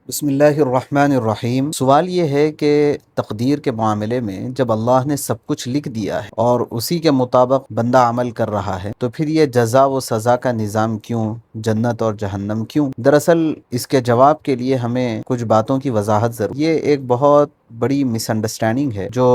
بسم اللہ الرحمن الرحیم۔ سوال یہ ہے کہ تقدیر کے معاملے میں جب اللہ نے سب کچھ لکھ دیا ہے اور اسی کے مطابق بندہ عمل کر رہا ہے تو پھر یہ جزا و سزا کا نظام کیوں، جنت اور جہنم کیوں؟ دراصل اس کے جواب کے لیے ہمیں کچھ باتوں کی وضاحت ضرور۔ یہ ایک بہت بڑی مس انڈرسٹینڈنگ ہے جو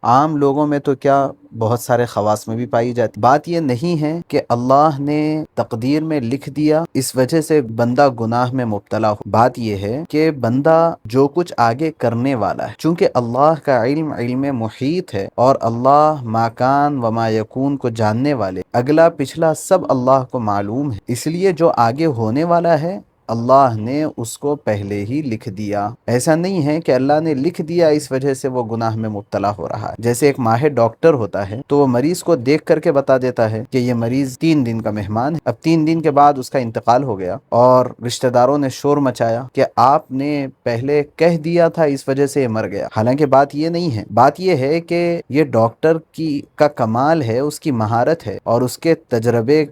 عام لوگوں میں تو کیا بہت سارے خواص میں بھی پائی جاتی۔ بات یہ نہیں ہے کہ اللہ نے تقدیر میں لکھ دیا اس وجہ سے بندہ گناہ میں مبتلا ہو۔ بات یہ ہے کہ بندہ جو کچھ آگے کرنے والا ہے، چونکہ اللہ کا علم محیط ہے اور اللہ ما کان و ما یکون کو جاننے والے، اگلا پچھلا سب اللہ کو معلوم ہے، اس لیے جو آگے ہونے والا ہے اللہ نے اس کو پہلے ہی لکھ دیا۔ ایسا نہیں ہے کہ اللہ نے لکھ دیا اس وجہ سے وہ گناہ میں مبتلا ہو رہا ہے۔ جیسے ایک ماہر ڈاکٹر ہوتا ہے تو وہ مریض کو دیکھ کر کے بتا دیتا ہے کہ یہ مریض 3 دن کا مہمان ہے۔ اب 3 دن کے بعد اس کا انتقال ہو گیا اور رشتہ داروں نے شور مچایا کہ آپ نے پہلے کہہ دیا تھا اس وجہ سے یہ مر گیا، حالانکہ بات یہ نہیں ہے۔ بات یہ ہے کہ یہ ڈاکٹر کا کمال ہے، اس کی مہارت ہے اور اس کے تجربے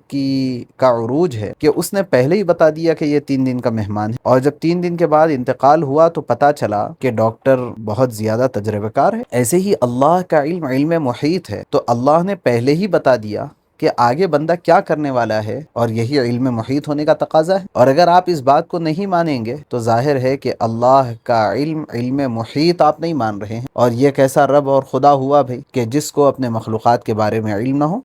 کا عروج ہے کہ اس نے پہلے ہی بتا دیا کہ یہ 3 دن کا مہمان ہے، اور جب 3 دن کے بعد انتقال ہوا تو پتا چلا کہ ڈاکٹر بہت زیادہ تجربہ کار ہے۔ ایسے ہی اللہ کا علم محیط ہے، تو اللہ نے پہلے ہی بتا دیا کہ آگے بندہ کیا کرنے والا ہے، اور یہی علم محیط ہونے کا تقاضا ہے۔ اور اگر آپ اس بات کو نہیں مانیں گے تو ظاہر ہے کہ اللہ کا علم محیط آپ نہیں مان رہے ہیں، اور یہ کیسا رب اور خدا ہوا بھائی کہ جس کو اپنے مخلوقات کے بارے میں علم نہ ہو۔